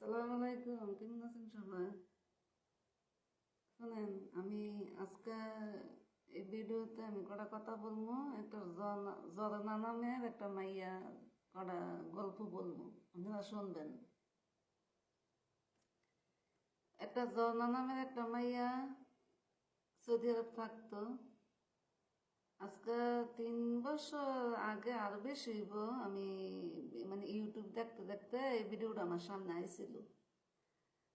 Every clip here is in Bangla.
আসসালামু আলাইকুম, কেমন আছেন সবাই? শোনেন, আমি আজকে এই ভিডিওতে আমি কটা কথা বলবো। একটা জরনা নামের একটা মাইয়া কটা গল্প বলবো, আপনারা শুনবেন। একটা জরনা নামের একটা মাইয়া সৌদি আরব থাকতো। আজকে 3 বছর আগে, আরো বেশি হইব, আমি মানে ইউটিউব দেখতে দেখতে এই ভিডিওটা আমার সামনে আইছিল।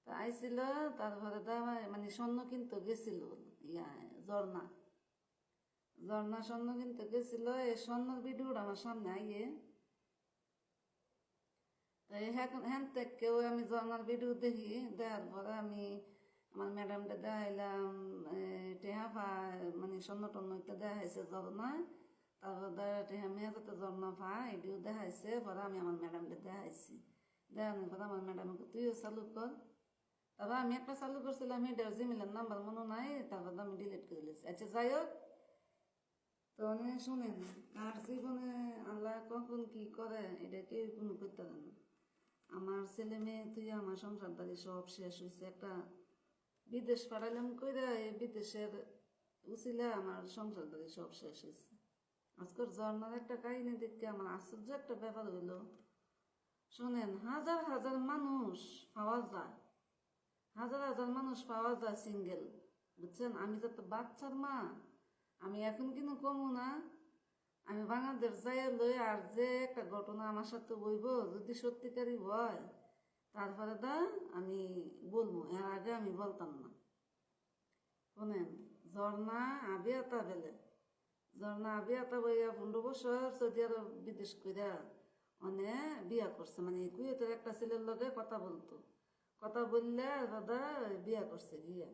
তা আইছিল, তারপরে মানে স্বর্ণ কিনতে গেছিল। ইয়া ঝর্ণা ঝর্ণা স্বর্ণ কিনতে গেছিল। এই স্বর্ণের ভিডিওটা আমার সামনে আইয়ে, তাই হ্যান থেকেও আমি ঝর্ণার ভিডিও দেখি। দেখার পরে আমি আমার ম্যাডামটা দেখাইলাম। টেহা মানে স্বর্ণ টর্ণ একটা দেখাইছে ঝর্ণায়। তারপর টেহা মেয়ে যাতে ঝর্ণা এটিও দেখাইছে। পরে আমি আমার ম্যাডামটা দেখাইছি। দেখানোর পরে আমার ম্যাডামকে তুইও চালু কর। তারপর আমি একটা চালু করছিলাম, এটার জিমেলের নাম্বার মনে নাই, তারপর আমি ডিলিট করে দিয়েছি। আচ্ছা, যাই হোক, তো শুনেন, কার জীবনে আল্লাহ কখন কি করে এটা কেউ কোনো করতে পারে না। আমার ছেলে মেয়ে তুই আমার সংসারদারি সব শেষ হয়েছে। একটা বিদেশ পাঠাইলাম কইরা, এই বিদেশের উচিলে আমার সংসারদারি সব শেষ হয়েছে। আজকের ঝর্ণার একটা কাহিনী দেখতে আমার আশ্চর্য একটা ব্যাপার হইলো। শোনেন, হাজার হাজার মানুষ পাওয়া যায়, হাজার হাজার মানুষ পাওয়া যায় সিঙ্গেল, বুঝছেন? আমি যত বাচ্চার মা, আমি এখন কিন্তু কমু না। আমি বাংলাদেশ যাইয়া লই, আর যে একটা ঘটনা আমার সাথে বইব, যদি সত্যিকারই হয়, তারপরে আমি বলবো। এর আগে আমি বলতাম না। শোনেন, ঝর্ণা আবিয়াতা বেলে, ঝর্ণা আবিয়াতা বইয়া 15 বছর সৌদি আরব বিদেশ কইরা অনে বিয়া করছে। মানে কুয়েতের একটা ছেলের লগে কথা বলতো, কথা বললে দাদা বিয়া করছে গিয়া।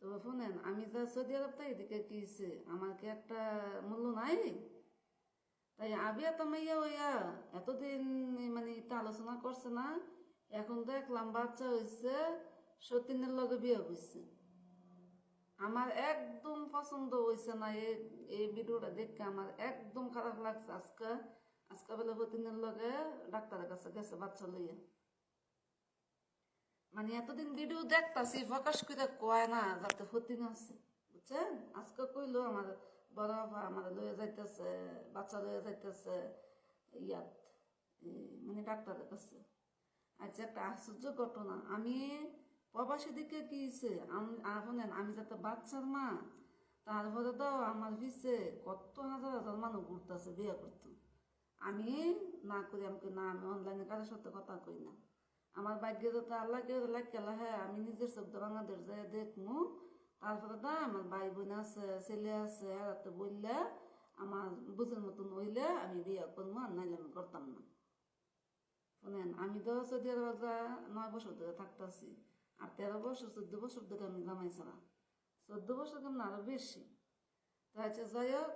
তো শোনেন, আমি যা সৌদি আরব তাই এদিকে কিছে, আমার কি একটা মূল্য নাই? তাই আবিয়া তো মাইয়া হইয়া এতদিন মানে এটা আলোচনা করছে না। এখন দেখলাম বাচ্চা হয়েছে, সতীনের লগে বিয়ে হয়েছে। আমার একদম পছন্দ হয়েছে না। এই ভিডিওটা দেখে আমার একদম খারাপ লাগছে। আজকে আজকে বেলা সতীনের লগে ডাক্তারের কাছে গেছে বাচ্চা লইয়া। মানে এতদিন ভিডিও দেখতাছি, প্রকাশ করে কয় না যাতে ফতিন আছে, বুঝছেন? আজকে কইলো আমার বড় বাবা আমার লয়ে যাইতেছে, বাচ্চা লয়ে যাইতেছে ইয়াত, মানে ডাক্তারের কাছে। আচ্ছা, একটা আশ্চর্য ঘটনা। আমি প্রবাসী দিকে কি হয়েছে, শোনেন, আমি যাতে বাচ্চার মা, তারপরে তো আমার পিছে কত হাজার হাজার মানুষ ঘুরতেছে বিয়ে করতো। আমি না করি, আমাকে না, আমি অনলাইনে কারোর সাথে কথা কই না। আমার ভাগ্যে তো আল্লাহ কেউ লাগেলা, হ্যাঁ, আমি নিজের শব্দ বাংলাদেশ যাই দেখমু। তারপরে আমার ভাই বোন আছে, ছেলে আছে, এরাতে বললে আমার বুঝের মতন হইলে আমি বিয়ে করবো, আর নাইলে আমি করতাম না। শোনেন, আমি তো সৌদি আরব 9 বছর ধরে থাকতেছি, আর 13 বছর 14 বছর ধরে আমি জামাই ছাড়া, 14 বছর কেমন আরো বেশি। তো আচ্ছা, যাই হোক,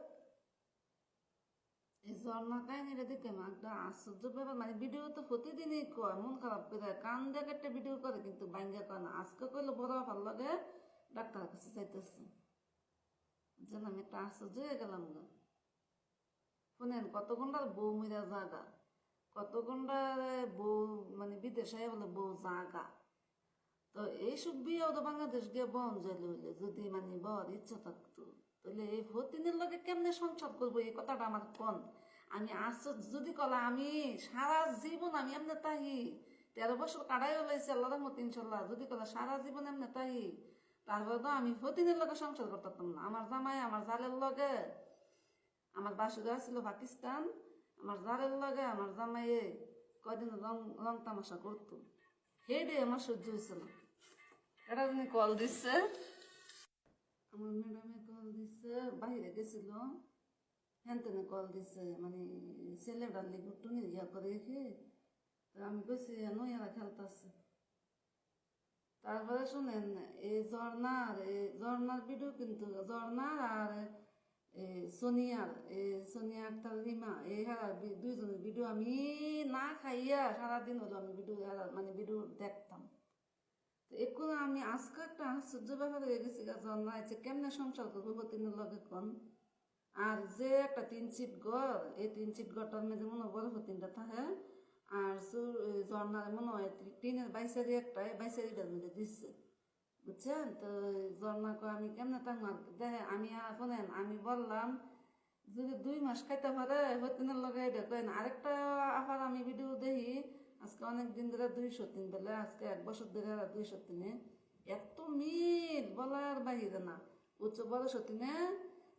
এই ঝর্ণা কাহিনীটা দেখে আমার একটা আশ্চর্য ব্যাপার। মানে ভিডিও তো প্রতিদিনই কয়, মন খারাপ করে কান দেখে একটা ভিডিও করে, কিন্তু বাইঙ্গা করে না। আজকে কইলো বড় ভাল লাগে ডাক্তারের কাছে চাইতেছে। যেন আমি একটা আশ্চর্য হয়ে গেলাম গো। শোনেন, কত ঘন্টার বউ মিরা জাগা, কত ঘন্টার বউ, মানে বিদেশে বলে বউ জাগা। তো এইসব বিয়েও তো বাংলাদেশ গিয়ে বন যাইলে হইলে, যদি মানে বর ইচ্ছা থাকতো, তাহলে এই ভতিনের লগে কেমনে সংসার করবো, এই কথাটা আমার কন। আমি আশ্চর্য, যদি কলা আমি সারা জীবন আমি এমনি তাহি, 13 বছর কাটাই হলাইছে আল্লাহ রহমত ইনশাল্লাহ, যদি কলা সারা জীবন এমনি তাহি, তারপরে তো আমি ভতিনের লগে সংসার করতাম না। আমার জামাই আমার জালের লগে, আমার বাসুরা ছিল পাকিস্তান, আমার জালের লগে আমার জামাইয়ে কয়দিন রং রং তামাশা করতো, হেডে আমার সহ্য হয়েছিল। এটা তুমি কল দিচ্ছে, আমার ম্যাডামে কল দিচ্ছে, বাইরে গেছিল, হ্যান তেনে কল দিচ্ছে, মানে ছেলেটার লিগে একটু ইয়া করে রেখে। তো আমি কইছি নইয়ারা খেলতেছে। তারপরে শুনেন, এই ঝর্ণার ভিডিও, কিন্তু ঝর্ণার আর সোনিয়ার, সোনিয়া আক্তার রিমা, এই হারা দুইজনের ভিডিও আমি না খাইয়া সারাদিন হলো আমি ভিডিও, মানে ভিডিও দেখতাম। তো এখন আমি আজকে একটা আশ্চর্য ব্যাপার হয়ে গেছি, ঝর্ণা আছে কেমনে সংসার করবো প্রতিদিনের লগে কন। আর যে একটা 3 সিট ঘর, এই 3 সিট ঘরটার মধ্যে মনে বড় তিনটা থাকে, আর ঝর্ণার মনে হয় টিনের বাইসারি একটা বাইসারিটার মধ্যে দিচ্ছে, বুঝছেন? তো ঝর্ণা কয় আমি কেমনে থাকবো, দেখে আমি শোনেন আমি বললাম যদি 2 মাস খাইতে পারে হতিনের লগে এটা কেন। আরেকটা আবার আমি ভিডিও দেখি আজকে অনেক দিন ধরে 203 বেলে, আজকে 1 বছর ধরে 203, এত মিল বলার বাহিরে না। উচ্চ বড় সতীনে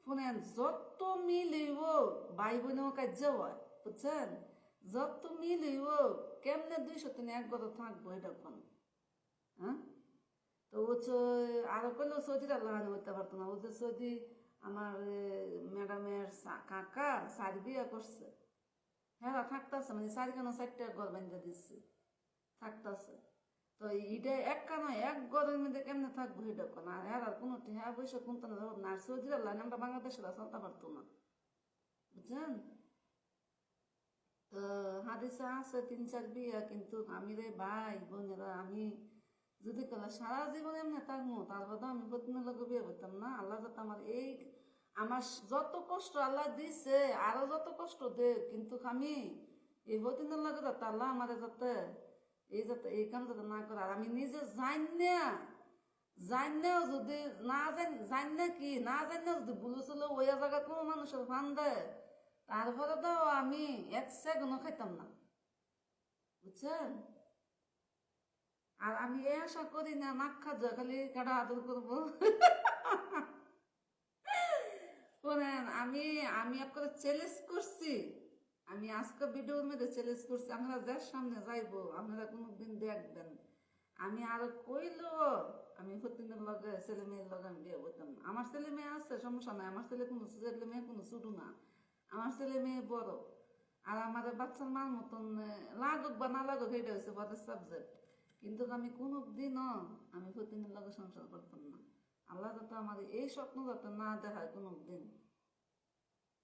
শুনেন যত মিল হইব ভাই বোনেও কার্য হয়, বুঝছেন? যত মিল হইব কেমনে 203 এক গত থাকবো এটা কোন, হ্যাঁ? তো হচ্ছে আরো কইলেও সৌদির আল্লাহ হইতে পারতো না। ও যে সৌদি আমার ম্যাডামের কাকা শাড়ি বিয়ে করছে, হ্যাঁ থাকতেছে, মানে 4 4টা ঘর বান্ধা দিচ্ছে, থাকতেছে। তো এটা একটা নয়, এক ঘরের মধ্যে কেমনে থাকবো এটা কোন। আর হ্যাঁ আর কোনো হ্যাঁ বৈশাখ কোনটা না, আর সৌদির আল্লাহ আমরা বাংলাদেশের চলতে পারতো না, বুঝছেন? তো হাদিসে আছে 3 4 বিয়া, কিন্তু আমি রে ভাই বোনেরা আমি যদি কলা সারা জীবন এমনি থাকবো তারপর আমি প্রতিদিন লোক বিয়ে করতাম না। আল্লাহ যাতে আমার এই আমার যত কষ্ট আল্লাহ দিছে আরো যত কষ্ট দে, কিন্তু আমি এই প্রতিদিন লাগে যাতে আল্লাহ আমার যাতে এই কাম যাতে না করে। আর আমি নিজে জানলেও যদি না জানলে কি না জানলেও যদি বলেছিল ওই জায়গা কোনো মানুষের ফান দেয় তারপরে তো আমি 1 সেকেন্ডও খাইতাম না, বুঝছেন? আর আমি এই আশা করি না নাক খাজা খালি কাটা আদর করবো। শোনেন আমি আমি আপনাদের চ্যালেঞ্জ করছি, আমি আজকে ভিডিওর মধ্যে চ্যালেঞ্জ করছি, আপনারা যার সামনে যাইবো আপনারা কোনোদিন দেখবেন আমি আরো কইলো আমি প্রতিদিনের লগে ছেলে মেয়ের লগে আমি বিয়ে করতাম না। আমার ছেলে মেয়ে আছে সমস্যা নাই, আমার ছেলে মেয়ে কোনো ছোটো না, আমার ছেলে মেয়ে বড়। আর আমার বাচ্চার মার মতন লাগুক বা না লাগুক এটা হচ্ছে পদের সাবজেক্ট, কিন্তু আমি কোনো দিনও আমি প্রতিদিনের লগে সংসার করতাম না। আল্লাহ যাতে আমার এই স্বপ্ন যাতে না দেখায় কোনো দিন।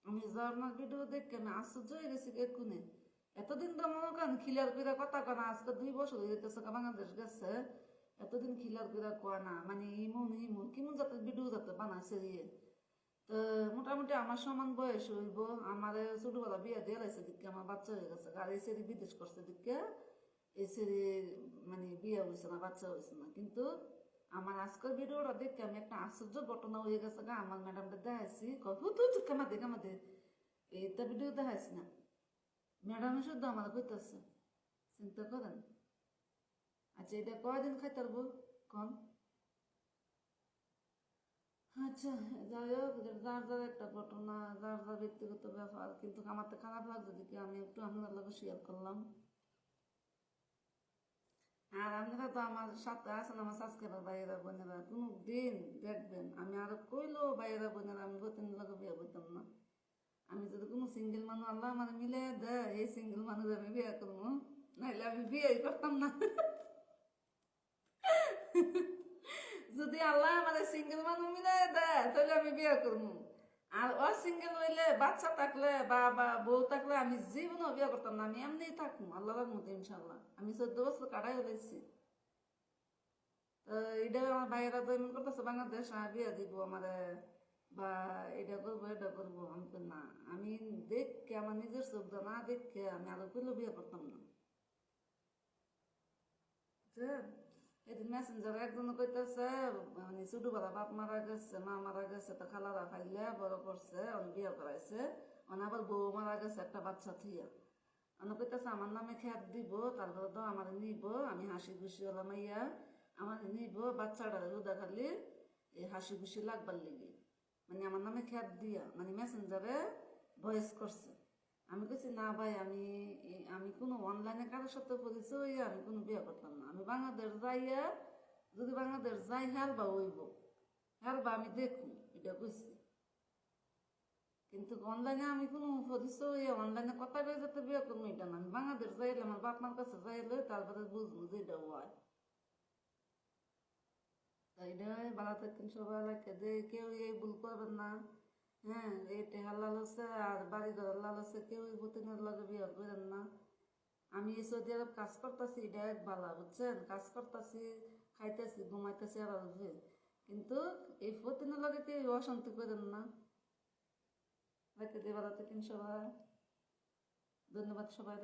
আমি ঝর্ণার ভিডিও দেখে আমি আশ্চর্য হয়ে গেছি এক্ষুনি। এতদিন তো মনে করেন খিলার করে কথা কয় না, আজকে 2 বছর হয়ে যেতেছে বাংলাদেশ গেছে, এতদিন খিলার করে কয় না, মানে ইমন কেমন যাতে ভিডিও যাতে বানাইছে ইয়ে। তো মোটামুটি আমার সমান বয়স হইব, আমার ছোটবেলা বিয়ে দিয়ে লাইছে দিকে আমার বাচ্চা হয়ে গেছে। আর এই সেরি বিদেশ করছে দিকে এই সেরি মানে বিয়ে হয়েছে না, বাচ্চা হয়েছে না। কিন্তু আমার আজকের ভিডিওটা দেখে আমি একটা আশ্চর্য ঘটনা হয়ে গেছে গা। আমার ম্যাডামটা দেখাইছি তুই কামাতে এইটা ভিডিও দেখাইছি না, ম্যাডামে শুদ্ধ আমার কইতেছে চিন্তা করেন। আচ্ছা এটা কয়দিন খাইতে পারবো কম? আচ্ছা যাই হোক, যার যার একটা ঘটনা, যার যার ব্যক্তিগত ব্যাপার, কিন্তু আমার তো খারাপ লাগছে দেখি আমি একটু আপনার লগে শেয়ার করলাম। আর আপনারা তো আমার সাথে আছেন, আমার সাবস্ক্রাইবার ভাইয়েরা বোনেরা, কোনো দিন দেখবেন আমি আরো কইলো ভাইয়েরা বোনেরা আমি গতিন লগে বিয়ে করতাম না। আমি যদি কোনো সিঙ্গেল মানুষ আল্লাহ আমার মিলে দেয় এই সিঙ্গেল মানুষ আমি বিয়ে করবো, নাইলে আমি বিয়েই করতাম না। যদি আল্লাহ আমার সিঙ্গেল মানুষ মিলে দেয় তাহলে আমি বিয়ে করবো। আর অসিঙ্গেল হইলে বাচ্চা থাকলে বা বা বউ থাকলে আমি জীবনও বিয়ে করতাম না, আমি এমনিই থাকবো আল্লাহর মধ্যে ইনশাল্লাহ। আমি 14 বছর কাটাই হয়েছি। তো এটা আমার ভাইয়েরা তো এমন করতেছে বাংলাদেশ বিয়ে দিব আমারে বা এটা করবো, আমি তো না, আমি দেখকে আমার নিজের চোখ না দেখে আমি আরো করলেও বিয়ে করতাম না, বুঝছেন? এদিন মেসেঞ্জার একজন কইতেছে মানে ছোটবেলা বাপ মারা গেছে, মা মারা গেছে, তো খালারা খাইলে বড় করছে, অনেক বিয়ে করাইছে, মানে আবার বউ মারা গেছে একটা বাচ্চা থিয়া, অনেক কইতেছে আমার নামে খেত দিব, তারপরে তো আমার নিব, আমি হাসি খুশি হলাম ইয়া আমার নিব বাচ্চাটা রোদা খালি এই হাসি খুশি লাগবার লেগে, মানে আমার নামে খেত দিয়া মানে মেসেঞ্জারে ভয়েস করছে। আমি বলছি না ভাই আমি আমি কোনো অনলাইনে কারোর সাথে পরিচয় হইয়া আমি কোনো বিয়ে করতাম না। আমি বাংলাদেশ যাইয়া যদি বাংলাদেশ যাই হেলবা হইব, হেলবা আমি দেখুন এটা বুঝছি, কিন্তু অনলাইনে আমি কোনো পরিচয় হইয়া অনলাইনে কথা কয়ে যাতে বিয়ে করবো এটা না। আমি বাংলাদেশ যাইলে আমার বাপ মার কাছে যাইলে তারপরে বুঝবো যে এটা হয়। তাই এটা ভালো থাকেন সবাই, লাগে যে কেউ এই ভুল করবেন না। হ্যাঁ এটা হালাল হচ্ছে আর বাড়ি ঘর হালাল হচ্ছে, কেউ ভূতিনের লগে বিয়ে করেন না। আমি এই সৌদি আরব কাজ করতেছি এটা এক ভালো, বুঝছেন? কাজ করতেছি, খাইতেছি, ঘুমাইতেছি আর আসবে, কিন্তু এই ভূতিনের লগে কেউ অশান্তি করেন না। রাখতে দিয়ে ভালো থাকেন সবাই, ধন্যবাদ সবাই।